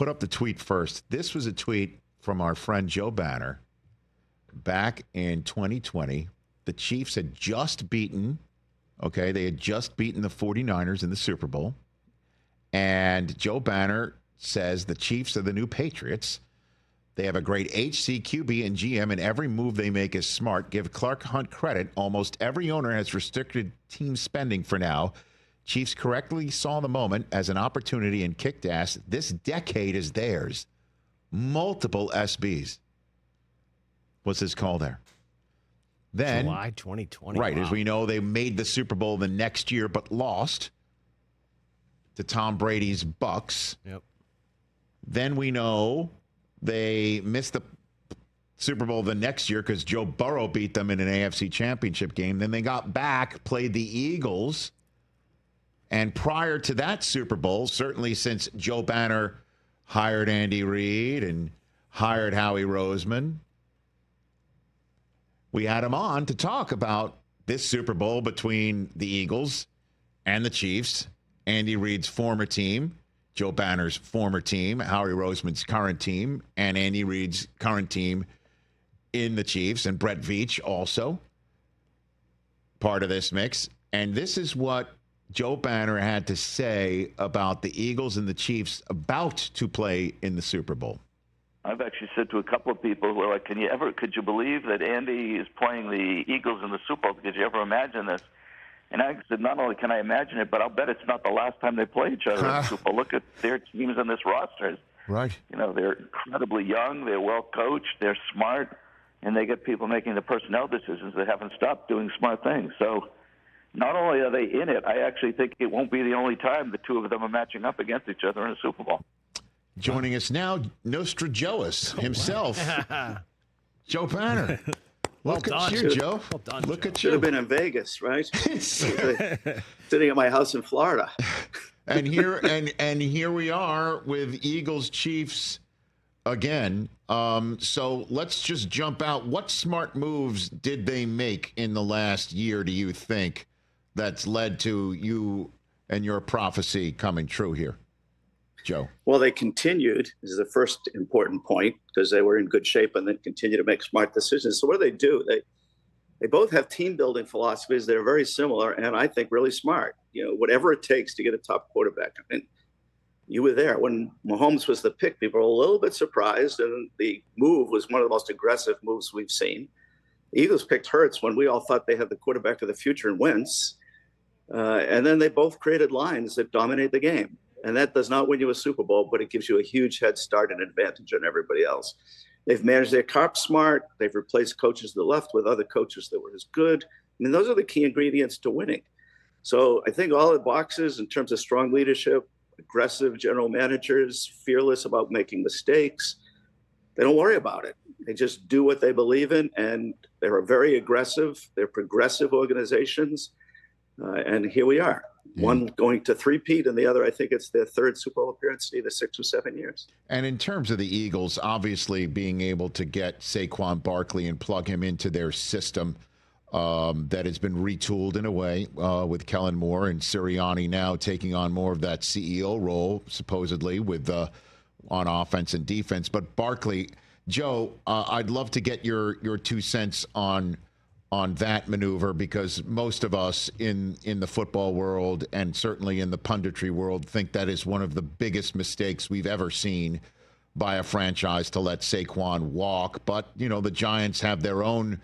put up the tweet first. This was a tweet from our friend Joe Banner back in 2020. The Chiefs had just beaten, they had just beaten the 49ers in the Super Bowl. And Joe Banner says the Chiefs are the new Patriots. They have a great HC, QB, and GM, and every move they make is smart. Give Clark Hunt credit. Almost every owner has restricted team spending for now. Chiefs correctly saw the moment as an opportunity and kicked ass. This decade is theirs. Multiple SBs. What's his call there? Then July 2020. Right. Wow. As we know, they made the Super Bowl the next year, but lost to Tom Brady's Bucks. Yep. Then we know they missed the Super Bowl the next year because Joe Burrow beat them in an AFC championship game. Then they got back, played the Eagles. And prior to that Super Bowl, certainly since Joe Banner hired Andy Reid and hired Howie Roseman, we had him on to talk about this Super Bowl between the Eagles and the Chiefs, Andy Reid's former team, Joe Banner's former team, Howie Roseman's current team, and Andy Reid's current team in the Chiefs, and Brett Veach also part of this mix. And this is what Joe Banner had to say about the Eagles and the Chiefs about to play in the Super Bowl. I've actually said to a couple of people who are like, could you believe that Andy is playing the Eagles in the Super Bowl? Could you ever imagine this? And I said, not only can I imagine it, but I'll bet it's not the last time they play each other in the Super Bowl. Look at their teams on this roster. Right. They're incredibly young, they're well coached, they're smart, and they get people making the personnel decisions that haven't stopped doing smart things. So not only are they in it, I actually think it won't be the only time the two of them are matching up against each other in a Super Bowl. Joining us now, Nostradamus himself, Joe Banner. Look at you, Joe. Well done, Look Joe. at Should have you. been in Vegas, right? Sitting at my house in Florida. And here we are with Eagles Chiefs again. So let's just jump out. What smart moves did they make in the last year, do you think, that's led to you and your prophecy coming true here, Joe? Well, they continued, is the first important point, because they were in good shape and then continue to make smart decisions. So what do? They both have team building philosophies that are very similar and I think really smart. Whatever it takes to get a top quarterback. I mean, you were there when Mahomes was the pick. People were a little bit surprised, and the move was one of the most aggressive moves we've seen. The Eagles picked Hurts when we all thought they had the quarterback of the future in Wentz. And then they both created lines that dominate the game. And that does not win you a Super Bowl, but it gives you a huge head start and advantage on everybody else. They've managed their carp smart. They've replaced coaches to the left with other coaches that were as good. I mean, those are the key ingredients to winning. So I think all the boxes in terms of strong leadership, aggressive general managers, fearless about making mistakes, they don't worry about it. They just do what they believe in, and they're very aggressive. They're progressive organizations. And here we are. One going to three-peat, and the other, I think it's their third Super Bowl appearance in either 6 or 7 years. And in terms of the Eagles, obviously being able to get Saquon Barkley and plug him into their system that has been retooled in a way with Kellen Moore and Sirianni now taking on more of that CEO role, supposedly, with on offense and defense. But Barkley, Joe, I'd love to get your 2 cents on that maneuver, because most of us in the football world and certainly in the punditry world think that is one of the biggest mistakes we've ever seen by a franchise, to let Saquon walk. But, the Giants have their own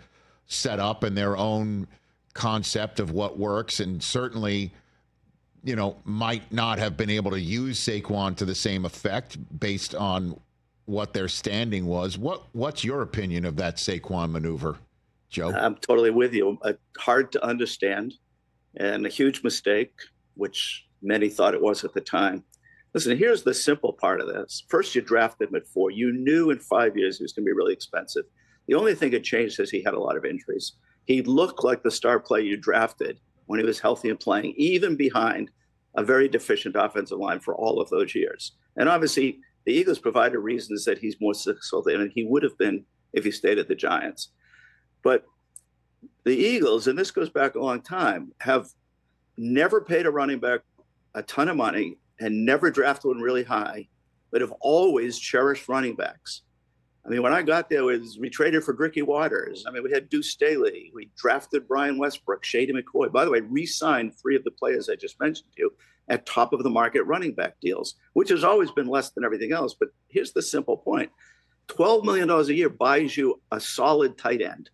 setup and their own concept of what works, and certainly, might not have been able to use Saquon to the same effect based on what their standing was. What's your opinion of that Saquon maneuver, Joe? I'm totally with you. Hard to understand and a huge mistake, which many thought it was at the time. Listen, here's the simple part of this. First, you drafted him at 4. You knew in 5 years he was going to be really expensive. The only thing that changed is he had a lot of injuries. He looked like the star player you drafted when he was healthy and playing, even behind a very deficient offensive line for all of those years. And obviously, the Eagles provided reasons that he's more successful than he would have been if he stayed at the Giants. But the Eagles, and this goes back a long time, have never paid a running back a ton of money and never drafted one really high but have always cherished running backs. I mean, when I got there, we traded for Gricky Waters. I mean, we had Deuce Staley. We drafted Brian Westbrook, Shady McCoy. By the way, re-signed 3 of the players I just mentioned to you at top of the market running back deals, which has always been less than everything else. But here's the simple point. $12 million a year buys you a solid tight end,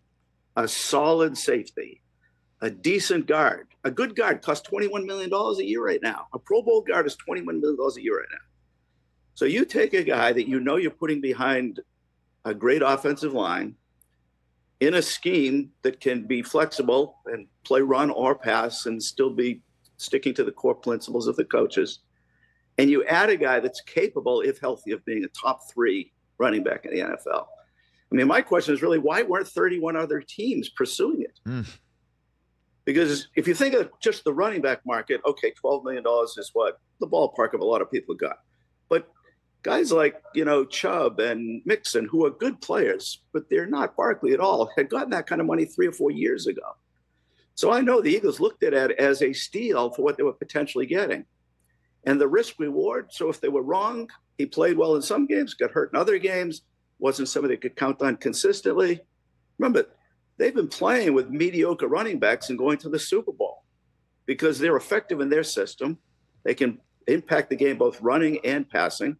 a solid safety, a decent guard. A good guard costs $21 million a year right now. A Pro Bowl guard is $21 million a year right now. So you take a guy that you know you're putting behind a great offensive line in a scheme that can be flexible and play run or pass and still be sticking to the core principles of the coaches. And you add a guy that's capable, if healthy, of being a top 3 running back in the NFL. I mean, my question is really, why weren't 31 other teams pursuing it? Because if you think of just the running back market, okay, $12 million is what the ballpark of a lot of people got. But guys like, Chubb and Mixon, who are good players, but they're not Barkley at all, had gotten that kind of money 3 or 4 years ago. So I know the Eagles looked at it as a steal for what they were potentially getting. And the risk reward, so if they were wrong, he played well in some games, got hurt in other games, wasn't somebody they could count on consistently. Remember, they've been playing with mediocre running backs and going to the Super Bowl because they're effective in their system. They can impact the game both running and passing.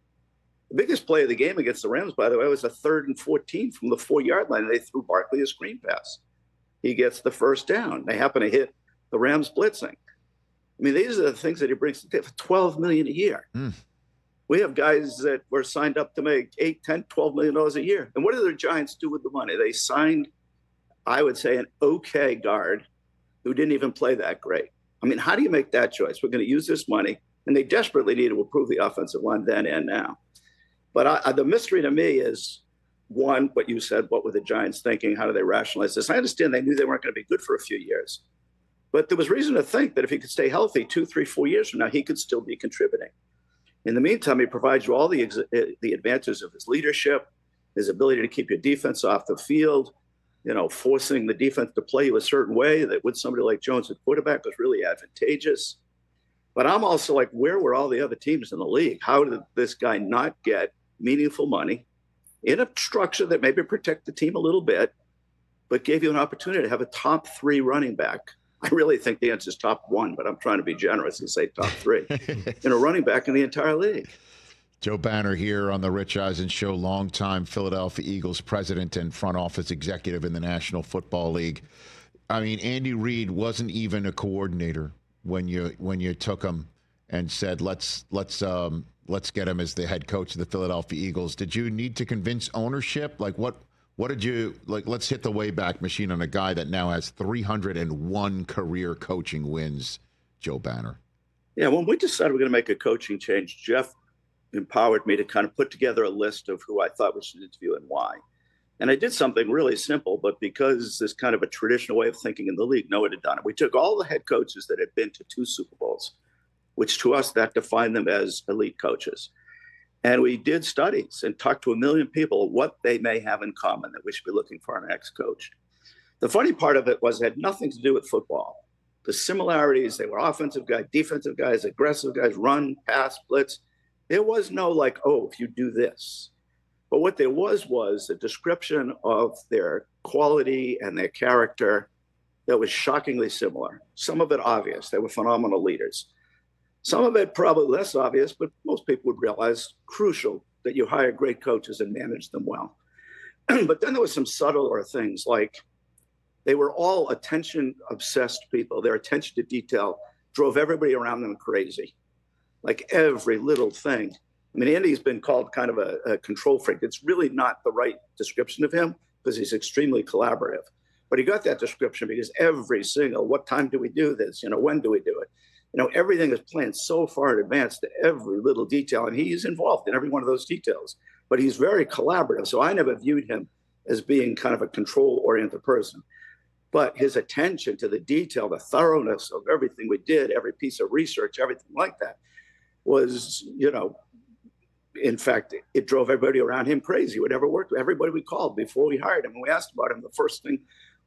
The biggest play of the game against the Rams, by the way, was a 3rd and 14 from the 4-yard line. They threw Barkley a screen pass. He gets the first down. They happen to hit the Rams blitzing. I mean, these are the things that he brings to the table. $12 million a year. We have guys that were signed up to make $8, $10, $12 million a year. And what do the Giants do with the money? They signed, I would say, an okay guard who didn't even play that great. I mean, how do you make that choice? We're going to use this money, and they desperately need to improve the offensive line then and now. But the mystery to me is, one, what you said, what were the Giants thinking? How do they rationalize this? I understand they knew they weren't going to be good for a few years. But there was reason to think that if he could stay healthy 2, 3, 4 years from now, he could still be contributing. In the meantime, he provides you all the advantages of his leadership, his ability to keep your defense off the field, forcing the defense to play you a certain way that with somebody like Jones at quarterback was really advantageous. But I'm also like, where were all the other teams in the league? How did this guy not get meaningful money in a structure that maybe protect the team a little bit, but gave you an opportunity to have a top 3 running back? I really think the answer is top 1, but I'm trying to be generous and say top 3 in a running back in the entire league. Joe Banner here on the Rich Eisen Show, longtime Philadelphia Eagles president and front office executive in the National Football League. I mean, Andy Reid wasn't even a coordinator when you took him and said, let's get him as the head coach of the Philadelphia Eagles. Did you need to convince ownership? Like what did you like? Let's hit the Wayback Machine on a guy that now has 301 career coaching wins, Joe Banner. Yeah, when we decided we're going to make a coaching change, Jeff empowered me to kind of put together a list of who I thought we should interview and why. And I did something really simple, but because this kind of a traditional way of thinking in the league, no one had done it. We took all the head coaches that had been to 2 Super Bowls, which to us, that defined them as elite coaches. And we did studies and talked to 1 million people what they may have in common that we should be looking for in our next coach. The funny part of it was it had nothing to do with football. The similarities, they were offensive guys, defensive guys, aggressive guys, run, pass, blitz. There was no like, oh, if you do this. But what there was a description of their quality and their character that was shockingly similar. Some of it obvious. They were phenomenal leaders. Some of it probably less obvious, but most people would realize crucial that you hire great coaches and manage them well. But then there was some subtler things like they were all attention-obsessed people. Their attention to detail drove everybody around them crazy. Like every little thing. I mean, Andy's been called kind of a control freak. It's really not the right description of him because he's extremely collaborative. But he got that description because every single, what time do we do this? When do we do it? Everything is planned so far in advance to every little detail. And he's involved in every one of those details. But he's very collaborative. So I never viewed him as being kind of a control-oriented person. But his attention to the detail, the thoroughness of everything we did, every piece of research, everything like that was, in fact, it drove everybody around him crazy. Whatever worked, everybody we called before we hired him, when we asked about him, the first thing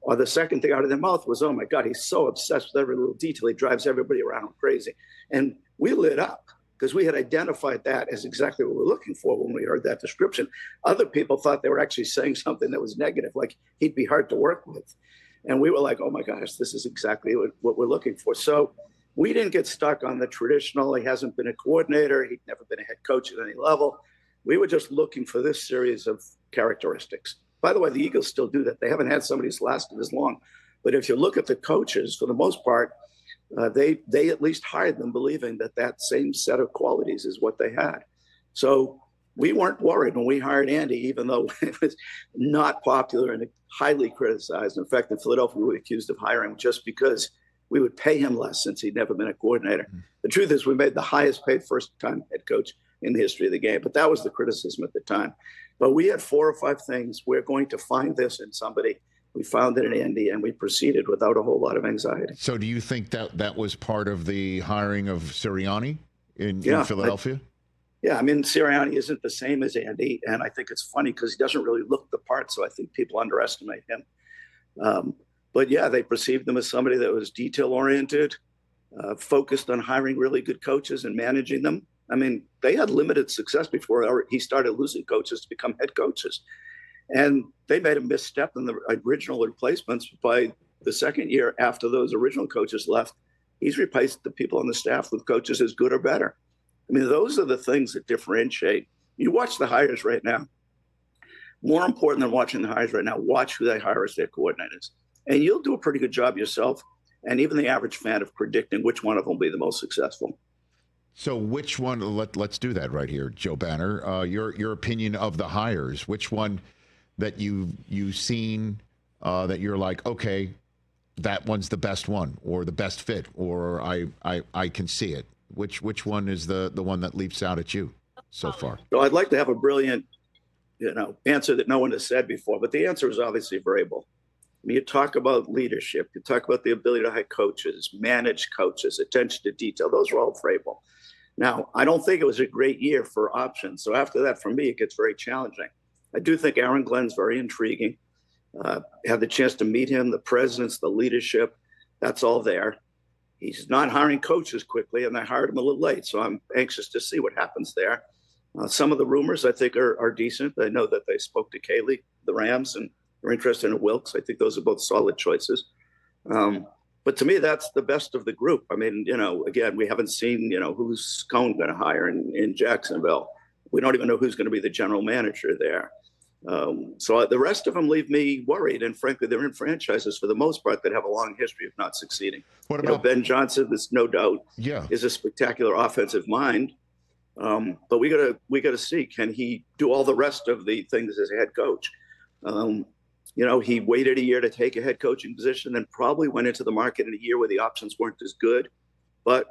or the second thing out of their mouth was, oh my God, he's so obsessed with every little detail. He drives everybody around him crazy. And we lit up. because we had identified that as exactly what we were looking for when we heard that description. Other people thought they were actually saying something that was negative, like he'd be hard to work with. And we were like, oh my gosh, this is exactly what we're looking for. So we didn't get stuck on the traditional, he hasn't been a coordinator, he'd never been a head coach at any level. We were just looking for this series of characteristics. By the way, the Eagles still do that. They haven't had somebody who's lasted as long. But if you look at the coaches, for the most part, they at least hired them believing that same set of qualities is what they had. So we weren't worried when we hired Andy, even though it was not popular and highly criticized. In fact, in Philadelphia, we were accused of hiring just because we would pay him less since he'd never been a coordinator. Mm-hmm. The truth is we made the highest paid first-time head coach in the history of the game, but that was the criticism at the time. But we had 4 or 5 things. We're going to find this in somebody. We found it in Andy, and we proceeded without a whole lot of anxiety. So do you think that was part of the hiring of Sirianni in Philadelphia? I mean, Sirianni isn't the same as Andy, and I think it's funny because he doesn't really look the part, so I think people underestimate him. But yeah, they perceived him as somebody that was detail-oriented, focused on hiring really good coaches and managing them. I mean, they had limited success before he started losing coaches to become head coaches. And they made a misstep in the original replacements. By the second year after those original coaches left, he's replaced the people on the staff with coaches as good or better. I mean, those are the things that differentiate. You watch the hires right now. More important than watching the hires right now, watch who they hire as their coordinators. And you'll do a pretty good job yourself, and even the average fan, of predicting which one of them will be the most successful. So which one, let's do that right here, Joe Banner. Your opinion of the hires, which one that you've seen that you're like, okay, that one's the best one or the best fit, or I can see it. Which one is the one that leaps out at you so far? So I'd like to have a brilliant, answer that no one has said before, but the answer is obviously variable. I mean, you talk about leadership, you talk about the ability to hire coaches, manage coaches, attention to detail. Those are all variable. Now, I don't think it was a great year for options. So after that, for me, it gets very challenging. I do think Aaron Glenn's very intriguing. Had the chance to meet him, the presence, the leadership, that's all there. He's not hiring coaches quickly, and I hired him a little late. So I'm anxious to see what happens there. Some of the rumors I think are decent. I know that they spoke to Kaylee, the Rams, and they're interested in Wilkes. I think those are both solid choices. But to me, that's the best of the group. I mean, again, we haven't seen, who's Cohn going to hire in Jacksonville. We don't even know who's going to be the general manager there. So the rest of them leave me worried. And frankly, they're in franchises for the most part that have a long history of not succeeding. What about Ben Johnson? There's no doubt is a spectacular offensive mind. But we gotta see, can he do all the rest of the things as a head coach? He waited a year to take a head coaching position, then probably went into the market in a year where the options weren't as good. But,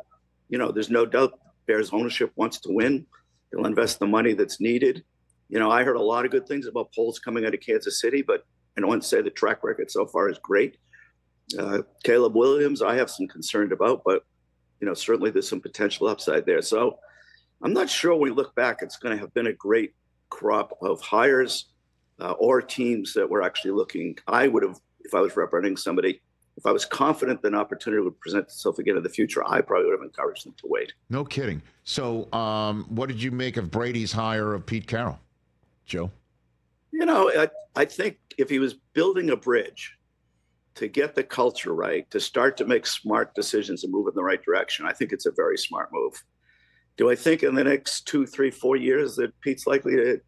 there's no doubt Bears ownership wants to win. They'll invest the money that's needed. I heard a lot of good things about polls coming out of Kansas City, but I don't want to say the track record so far is great. Caleb Williams, I have some concern about, but, certainly there's some potential upside there. So I'm not sure when we look back, it's going to have been a great crop of hires or teams that were actually looking. I would have, if I was representing somebody, if I was confident that an opportunity would present itself again in the future, I probably would have encouraged them to wait. No kidding. So what did you make of Brady's hire of Pete Carroll, Joe? I think if he was building a bridge to get the culture right, to start to make smart decisions and move in the right direction, I think it's a very smart move. Do I think in the next 2, 3, 4 years that Pete's likely to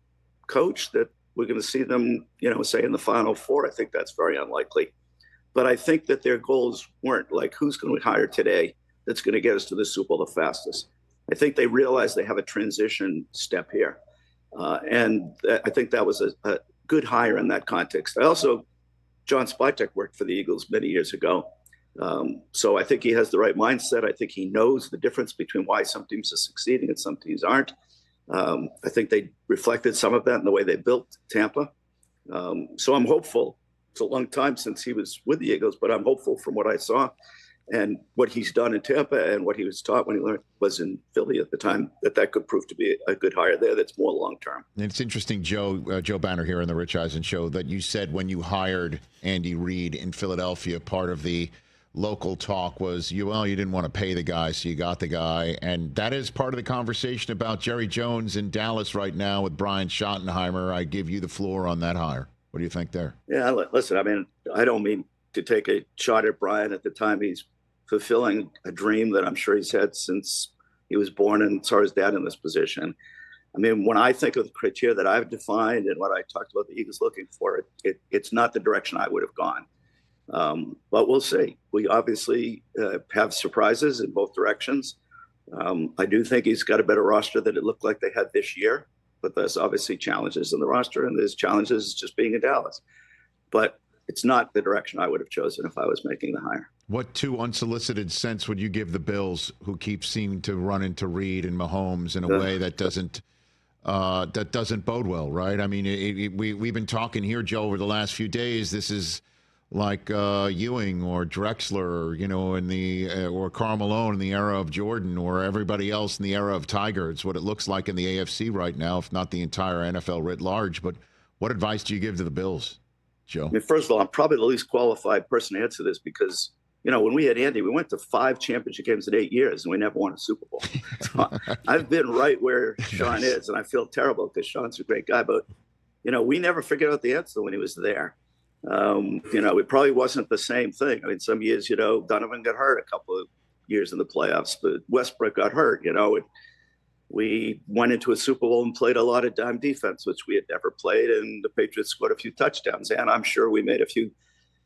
coach, that we're going to see them, say in the Final Four? I think that's very unlikely. But I think that their goals weren't like, who's going to hire today that's going to get us to the Super Bowl the fastest. I think they realize they have a transition step here. And I think that was a good hire in that context. John Spytek worked for the Eagles many years ago. So I think he has the right mindset. I think he knows the difference between why some teams are succeeding and some teams aren't. I think they reflected some of that in the way they built Tampa. So I'm hopeful. It's a long time since he was with the Eagles, but I'm hopeful from what I saw and what he's done in Tampa and what he was taught when he was in Philly at the time, that could prove to be a good hire there that's more long-term. And it's interesting, Joe Banner here on the Rich Eisen Show, that you said when you hired Andy Reid in Philadelphia, part of the local talk was, you didn't want to pay the guy, so you got the guy. And that is part of the conversation about Jerry Jones in Dallas right now with Brian Schottenheimer. I give you the floor on that hire. What do you think there? Yeah, listen, I mean, I don't mean to take a shot at Brian at the time. He's fulfilling a dream that I'm sure he's had since he was born and saw his dad in this position. I mean, when I think of the criteria that I've defined and what I talked about the Eagles looking for, it's not the direction I would have gone. But we'll see. We obviously have surprises in both directions. I do think he's got a better roster than it looked like they had this year, but there's obviously challenges in the roster, and there's challenges just being in Dallas. But it's not the direction I would have chosen if I was making the hire. What two unsolicited cents would you give the Bills, who keep seeming to run into Reid and Mahomes in a way that doesn't bode well, right? I mean, we've been talking here, Joe, over the last few days. This is like Ewing or Drexler, in the or Karl Malone in the era of Jordan, or everybody else in the era of Tiger. It's what it looks like in the AFC right now, if not the entire NFL writ large. But what advice do you give to the Bills, Joe? I mean, first of all, I'm probably the least qualified person to answer this because, when we had Andy, we went to 5 championship games in 8 years and we never won a Super Bowl. So I've been right where Sean is, and I feel terrible because Sean's a great guy. But, we never figured out the answer when he was there. It probably wasn't the same thing. I mean, some years, Donovan got hurt a couple of years in the playoffs, but Westbrook got hurt, we went into a Super Bowl and played a lot of dime defense, which we had never played. And the Patriots scored a few touchdowns. And I'm sure we made a few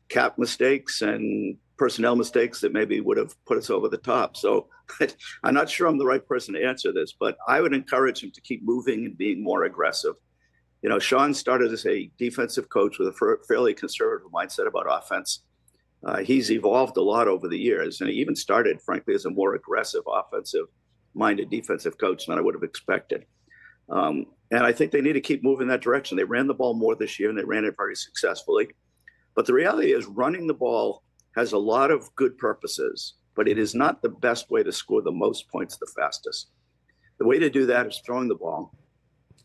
cap mistakes and personnel mistakes that maybe would have put us over the top. So I'm not sure I'm the right person to answer this, but I would encourage him to keep moving and being more aggressive. Sean started as a defensive coach with a fairly conservative mindset about offense. He's evolved a lot over the years, and he even started, frankly, as a more aggressive, offensive-minded defensive coach than I would have expected. And I think they need to keep moving that direction. They ran the ball more this year, and they ran it very successfully. But the reality is running the ball has a lot of good purposes, but it is not the best way to score the most points the fastest. The way to do that is throwing the ball.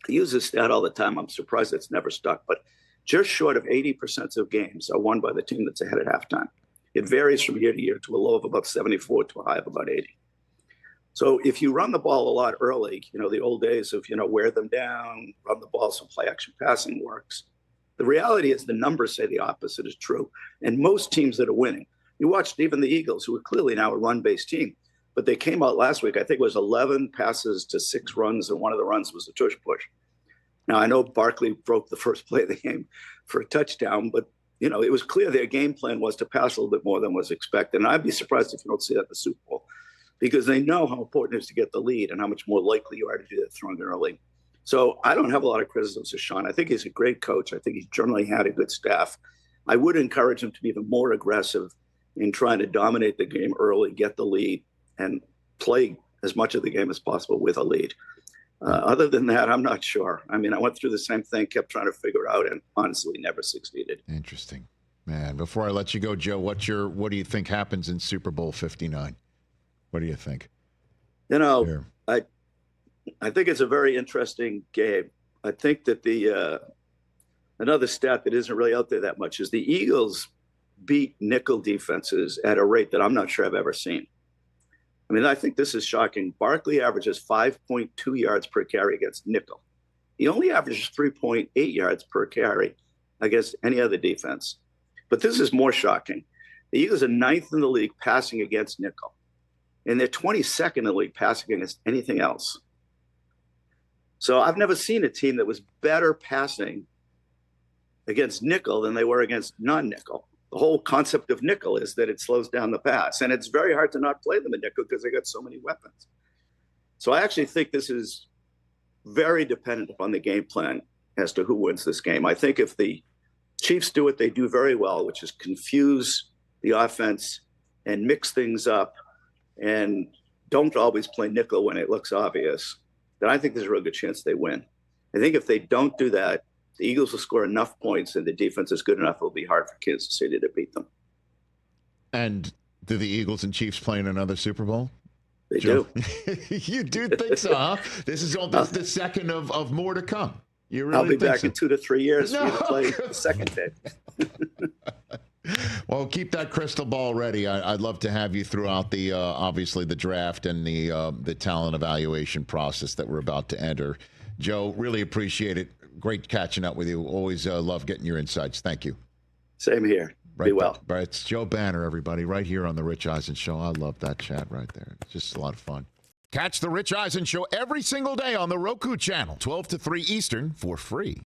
I use this stat all the time. I'm surprised it's never stuck, but just short of 80% of games are won by the team that's ahead at halftime. It varies from year to year to a low of about 74 to a high of about 80. So if you run the ball a lot early, the old days of, wear them down, run the ball, some play action passing works. The reality is the numbers say the opposite is true. And most teams that are winning, you watched even the Eagles, who are clearly now a run-based team, but they came out last week, I think it was 11 passes to 6 runs, and one of the runs was a tush push. Now, I know Barkley broke the first play of the game for a touchdown, but, it was clear their game plan was to pass a little bit more than was expected. And I'd be surprised if you don't see that in the Super Bowl, because they know how important it is to get the lead and how much more likely you are to do that throwing early. So I don't have a lot of criticisms of Sean. I think he's a great coach. I think he's generally had a good staff. I would encourage him to be even more aggressive in trying to dominate the game early, get the lead, and play as much of the game as possible with a lead. Other than that, I'm not sure. I mean, I went through the same thing, kept trying to figure it out, and honestly never succeeded. Interesting. Man, before I let you go, Joe, what do you think happens in Super Bowl 59? What do you think? Here. I think it's a very interesting game. I think that the another stat that isn't really out there that much is the Eagles beat nickel defenses at a rate that I'm not sure I've ever seen. I mean, I think this is shocking. Barkley averages 5.2 yards per carry against nickel. He only averages 3.8 yards per carry against any other defense. But this is more shocking. The Eagles are 9th in the league passing against nickel, and they're 22nd in the league passing against anything else. So I've never seen a team that was better passing against nickel than they were against non-nickel. The whole concept of nickel is that it slows down the pass, and it's very hard to not play them in nickel because they got so many weapons. So I actually think this is very dependent upon the game plan as to who wins this game. I think if the Chiefs do what they do very well, which is confuse the offense and mix things up and don't always play nickel when it looks obvious, then I think there's a real good chance they win. I think if they don't do that, the Eagles will score enough points and the defense is good enough, it'll be hard for Kansas City to beat them. And do the Eagles and Chiefs play in another Super Bowl? They do. You do think so, huh? This is the second of more to come. You really I'll be back so? in 2 to 3 years to play the second pick. Well, keep that crystal ball ready. I'd love to have you throughout the obviously the draft and the talent evaluation process that we're about to enter. Joe, really appreciate it. Great catching up with you. Always love getting your insights. Thank you. Same here. Be well. Right, it's Joe Banner, everybody, right here on the Rich Eisen Show. I love that chat right there. It's just a lot of fun. Catch the Rich Eisen Show every single day on the Roku Channel, 12 to 3 Eastern, for free.